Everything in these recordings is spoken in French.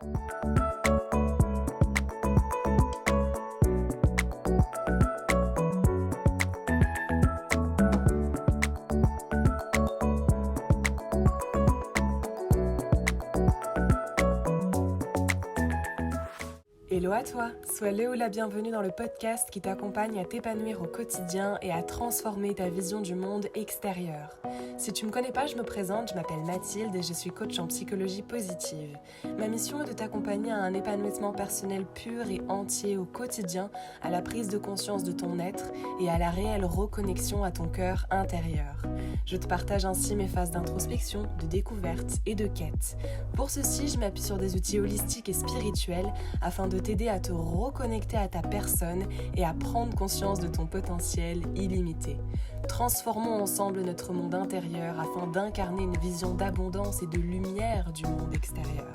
Hello à toi, sois le ou la bienvenue dans le podcast qui t'accompagne à t'épanouir au quotidien et à transformer ta vision du monde extérieur. Si tu ne me connais pas, je me présente, je m'appelle Mathilde et je suis coach en psychologie positive. Ma mission est de t'accompagner à un épanouissement personnel pur et entier au quotidien, à la prise de conscience de ton être et à la réelle reconnexion à ton cœur intérieur. Je te partage ainsi mes phases d'introspection, de découverte et de quête. Pour ceci, je m'appuie sur des outils holistiques et spirituels afin de t'aider à te reconnecter à ta personne et à prendre conscience de ton potentiel illimité. Transformons ensemble notre monde intérieur afin d'incarner une vision d'abondance et de lumière du monde extérieur.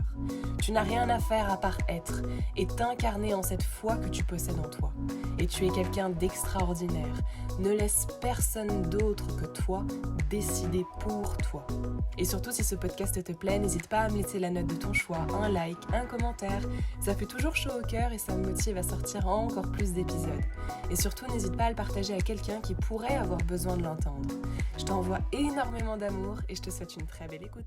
Tu n'as rien à faire à part être et t'incarner en cette foi que tu possèdes en toi. Et tu es quelqu'un d'extraordinaire. Ne laisse personne d'autre que toi décider pour toi. Et surtout, si ce podcast te plaît, n'hésite pas à me laisser la note de ton choix, un like, un commentaire. Ça fait toujours chaud au cœur et ça me motive à sortir encore plus d'épisodes. Et surtout, n'hésite pas à le partager à quelqu'un qui pourrait avoir besoin de l'entendre. Je t'envoie énormément d'amour et je te souhaite une très belle écoute.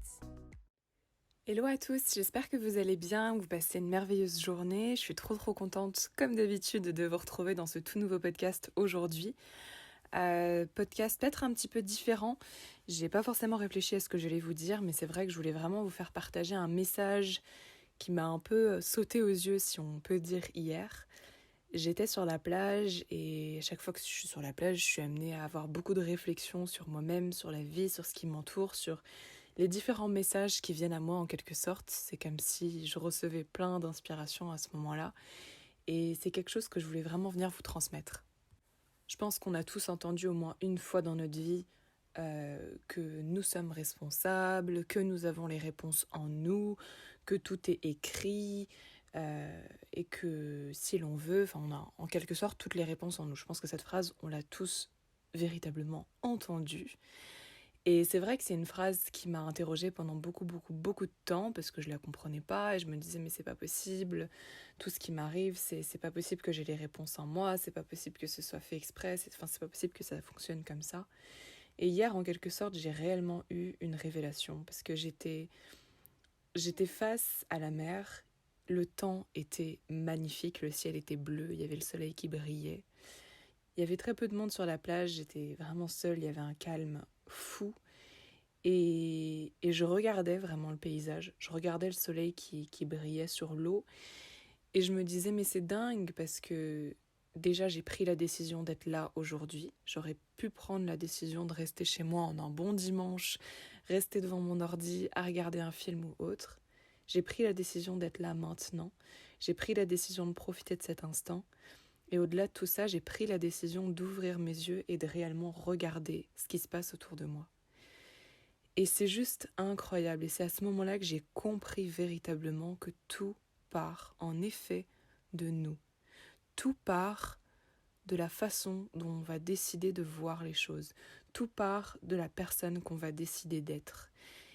Hello à tous, j'espère que vous allez bien, que vous passez une merveilleuse journée. Je suis trop contente, comme d'habitude, de vous retrouver dans ce tout nouveau podcast aujourd'hui. Podcast peut-être un petit peu différent. J'ai pas forcément réfléchi à ce que j'allais vous dire, mais c'est vrai que je voulais vraiment vous faire partager un message qui m'a un peu sauté aux yeux, si on peut dire, hier. J'étais sur la plage et à chaque fois que je suis sur la plage, je suis amenée à avoir beaucoup de réflexions sur moi-même, sur la vie, sur ce qui m'entoure, sur les différents messages qui viennent à moi en quelque sorte. C'est comme si je recevais plein d'inspiration à ce moment-là et c'est quelque chose que je voulais vraiment venir vous transmettre. Je pense qu'on a tous entendu au moins une fois dans notre vie que nous sommes responsables, que nous avons les réponses en nous, que tout est écrit et que si l'on veut, on a en quelque sorte toutes les réponses en nous. Je pense que cette phrase, on l'a tous véritablement entendue. Et c'est vrai que c'est une phrase qui m'a interrogée pendant beaucoup de temps parce que je la comprenais pas et je me disais mais c'est pas possible, tout ce qui m'arrive, c'est pas possible que j'ai les réponses en moi, c'est pas possible que ce soit fait exprès, c'est pas possible que ça fonctionne comme ça. Et hier, en quelque sorte, j'ai réellement eu une révélation parce que j'étais face à la mer, le temps était magnifique, le ciel était bleu, il y avait le soleil qui brillait. Il y avait très peu de monde sur la plage, j'étais vraiment seule, il y avait un calme fou. Et je regardais vraiment le paysage, je regardais le soleil qui brillait sur l'eau. Et je me disais, mais c'est dingue parce que déjà j'ai pris la décision d'être là aujourd'hui. J'aurais pu prendre la décision de rester chez moi en un bon dimanche, rester devant mon ordi à regarder un film ou autre. J'ai pris la décision d'être là maintenant. J'ai pris la décision de profiter de cet instant. Et au-delà de tout ça, j'ai pris la décision d'ouvrir mes yeux et de réellement regarder ce qui se passe autour de moi. Et c'est juste incroyable. Et c'est à ce moment-là que j'ai compris véritablement que tout part en effet de nous. Tout part de la façon dont on va décider de voir les choses. Tout part de la personne qu'on va décider d'être.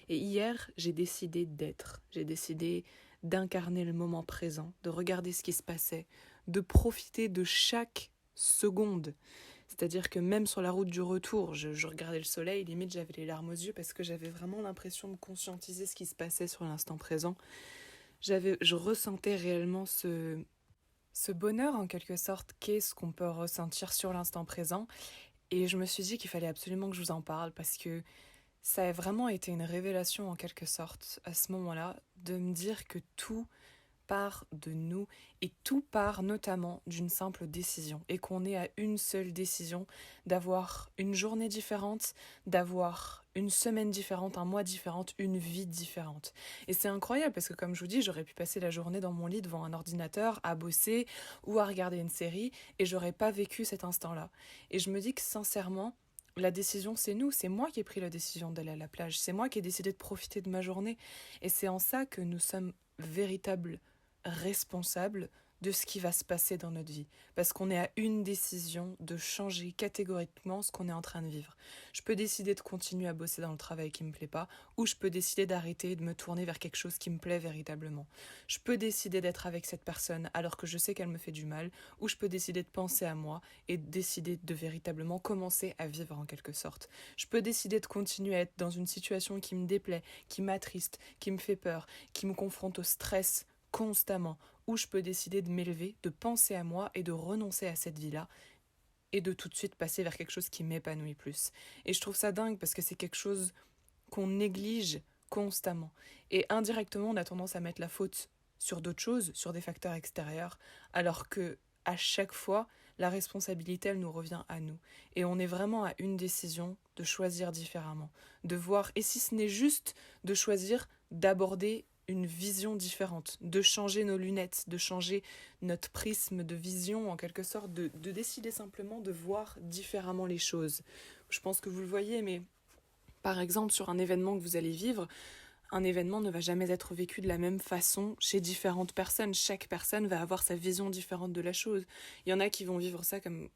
Et hier, j'ai décidé d'être. J'ai décidé d'incarner le moment présent, de regarder ce qui se passait, de profiter de chaque seconde. C'est-à-dire que même sur la route du retour, je regardais le soleil, limite j'avais les larmes aux yeux parce que j'avais vraiment l'impression de conscientiser ce qui se passait sur l'instant présent. Je ressentais réellement ce bonheur en quelque sorte qu'est ce qu'on peut ressentir sur l'instant présent. Et je me suis dit qu'il fallait absolument que je vous en parle parce que ça a vraiment été une révélation en quelque sorte à ce moment-là de me dire que tout part de nous et tout part notamment d'une simple décision et qu'on est à une seule décision d'avoir une journée différente, d'avoir une semaine différente, un mois différent, une vie différente. Et c'est incroyable parce que comme je vous dis, j'aurais pu passer la journée dans mon lit devant un ordinateur à bosser ou à regarder une série et j'aurais pas vécu cet instant-là. Et je me dis que sincèrement, la décision, c'est nous, c'est moi qui ai pris la décision d'aller à la plage, c'est moi qui ai décidé de profiter de ma journée. Et c'est en ça que nous sommes véritables responsables de ce qui va se passer dans notre vie. Parce qu'on est à une décision de changer catégoriquement ce qu'on est en train de vivre. Je peux décider de continuer à bosser dans le travail qui me plaît pas, ou je peux décider d'arrêter et de me tourner vers quelque chose qui me plaît véritablement. Je peux décider d'être avec cette personne alors que je sais qu'elle me fait du mal, ou je peux décider de penser à moi et décider de véritablement commencer à vivre en quelque sorte. Je peux décider de continuer à être dans une situation qui me déplaît, qui m'attriste, qui me fait peur, qui me confronte au stress constamment, ou je peux décider de m'élever, de penser à moi et de renoncer à cette vie-là et de tout de suite passer vers quelque chose qui m'épanouit plus. Et je trouve ça dingue parce que c'est quelque chose qu'on néglige constamment. Et indirectement, on a tendance à mettre la faute sur d'autres choses, sur des facteurs extérieurs, alors que à chaque fois, la responsabilité, elle nous revient à nous. Et on est vraiment à une décision de choisir différemment, de voir, et si ce n'est juste de choisir d'aborder une vision différente, de changer nos lunettes, de changer notre prisme de vision en quelque sorte, de décider simplement de voir différemment les choses. Je pense que vous le voyez, mais par exemple sur un événement que vous allez vivre, un événement ne va jamais être vécu de la même façon chez différentes personnes. Chaque personne va avoir sa vision différente de la chose. Il y en a qui vont vivre ça comme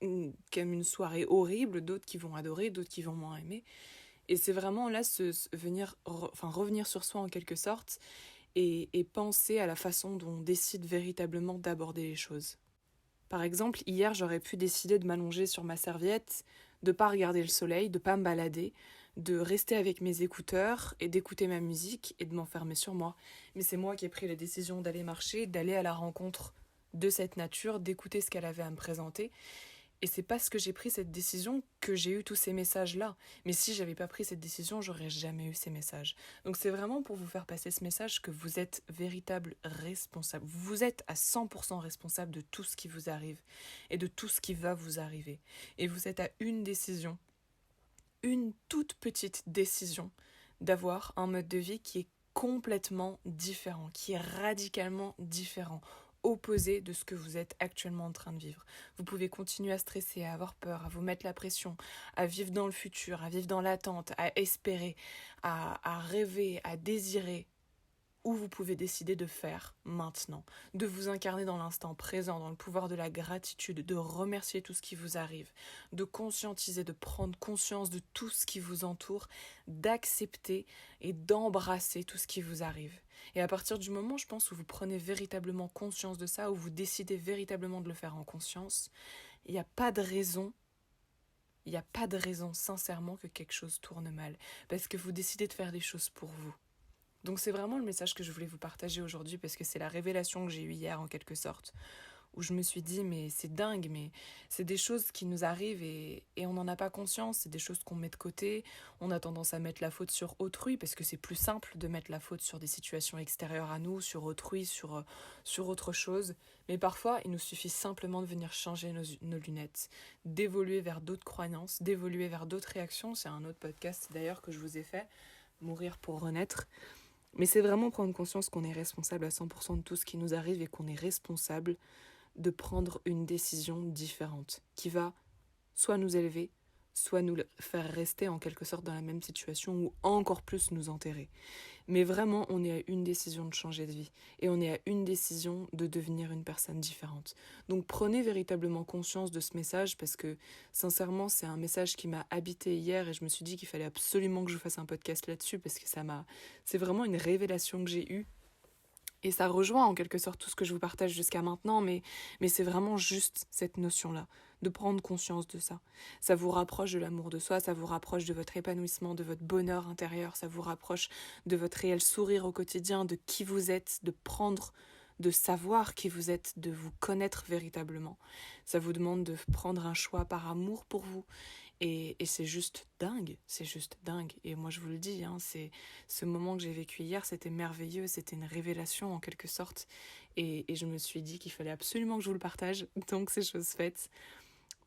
une soirée horrible, d'autres qui vont adorer, d'autres qui vont moins aimer. Et c'est vraiment là revenir sur soi en quelque sorte et penser à la façon dont on décide véritablement d'aborder les choses. Par exemple, hier, j'aurais pu décider de m'allonger sur ma serviette, de pas regarder le soleil, de pas me balader, de rester avec mes écouteurs et d'écouter ma musique et de m'enfermer sur moi. Mais c'est moi qui ai pris la décision d'aller marcher, d'aller à la rencontre de cette nature, d'écouter ce qu'elle avait à me présenter. Et c'est parce que j'ai pris cette décision que j'ai eu tous ces messages-là. Mais si j'avais pas pris cette décision, j'aurais jamais eu ces messages. Donc c'est vraiment pour vous faire passer ce message que vous êtes véritable responsable. Vous êtes à 100% responsable de tout ce qui vous arrive et de tout ce qui va vous arriver. Et vous êtes à une décision, une toute petite décision, d'avoir un mode de vie qui est complètement différent, qui est radicalement différent, opposé de ce que vous êtes actuellement en train de vivre. Vous pouvez continuer à stresser, à avoir peur, à vous mettre la pression, à vivre dans le futur, à vivre dans l'attente, à espérer, à rêver, à désirer, ou vous pouvez décider de faire maintenant, de vous incarner dans l'instant présent, dans le pouvoir de la gratitude, de remercier tout ce qui vous arrive, de conscientiser, de prendre conscience de tout ce qui vous entoure, d'accepter et d'embrasser tout ce qui vous arrive. Et à partir du moment, je pense, où vous prenez véritablement conscience de ça, où vous décidez véritablement de le faire en conscience, il n'y a pas de raison sincèrement que quelque chose tourne mal, parce que vous décidez de faire des choses pour vous. Donc c'est vraiment le message que je voulais vous partager aujourd'hui parce que c'est la révélation que j'ai eue hier en quelque sorte, où je me suis dit mais c'est dingue, mais c'est des choses qui nous arrivent et on n'en a pas conscience, c'est des choses qu'on met de côté, on a tendance à mettre la faute sur autrui parce que c'est plus simple de mettre la faute sur des situations extérieures à nous, sur autrui, sur autre chose, mais parfois il nous suffit simplement de venir changer nos lunettes, d'évoluer vers d'autres croyances, d'évoluer vers d'autres réactions. C'est un autre podcast d'ailleurs que je vous ai fait, Mourir pour renaître. Mais c'est vraiment prendre conscience qu'on est responsable à 100% de tout ce qui nous arrive et qu'on est responsable de prendre une décision différente qui va soit nous élever, soit nous faire rester en quelque sorte dans la même situation ou encore plus nous enterrer. Mais vraiment, on est à une décision de changer de vie et on est à une décision de devenir une personne différente. Donc prenez véritablement conscience de ce message parce que sincèrement, c'est un message qui m'a habité hier et je me suis dit qu'il fallait absolument que je fasse un podcast là-dessus parce que c'est vraiment une révélation que j'ai eue. Et ça rejoint en quelque sorte tout ce que je vous partage jusqu'à maintenant, mais c'est vraiment juste cette notion-là, de prendre conscience de ça. Ça vous rapproche de l'amour de soi, ça vous rapproche de votre épanouissement, de votre bonheur intérieur, ça vous rapproche de votre réel sourire au quotidien, de qui vous êtes, de savoir qui vous êtes, de vous connaître véritablement. Ça vous demande de prendre un choix par amour pour vous. Et c'est juste dingue, Et moi je vous le dis, c'est ce moment que j'ai vécu hier, c'était merveilleux, c'était une révélation en quelque sorte. Et je me suis dit qu'il fallait absolument que je vous le partage, donc c'est chose faite.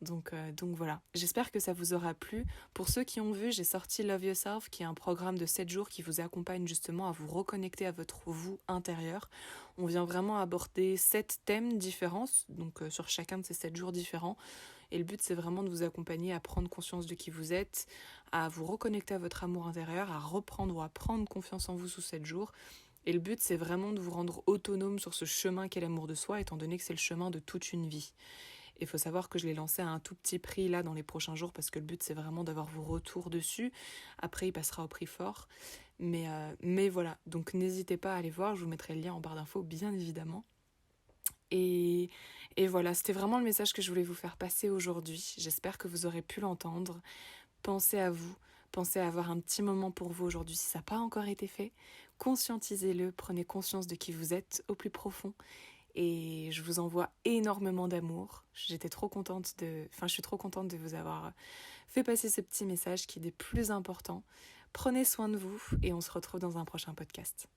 Donc voilà, j'espère que ça vous aura plu. Pour ceux qui ont vu, j'ai sorti Love Yourself, qui est un programme de 7 jours qui vous accompagne justement à vous reconnecter à votre vous intérieur. On vient vraiment aborder 7 thèmes différents, donc sur chacun de ces 7 jours différents. Et le but, c'est vraiment de vous accompagner à prendre conscience de qui vous êtes, à vous reconnecter à votre amour intérieur, à reprendre ou à prendre confiance en vous sous 7 jours, Et le but, c'est vraiment de vous rendre autonome sur ce chemin qu'est l'amour de soi, étant donné que c'est le chemin de toute une vie. Il faut savoir que je l'ai lancé à un tout petit prix là dans les prochains jours parce que le but c'est vraiment d'avoir vos retours dessus. Après il passera au prix fort. Mais voilà, donc n'hésitez pas à aller voir, je vous mettrai le lien en barre d'infos bien évidemment. Et voilà, c'était vraiment le message que je voulais vous faire passer aujourd'hui. J'espère que vous aurez pu l'entendre. Pensez à vous, pensez à avoir un petit moment pour vous aujourd'hui si ça n'a pas encore été fait. Conscientisez-le, prenez conscience de qui vous êtes au plus profond. Et je vous envoie énormément d'amour. Je suis trop contente de vous avoir fait passer ce petit message qui est des plus importants. Prenez soin de vous et on se retrouve dans un prochain podcast.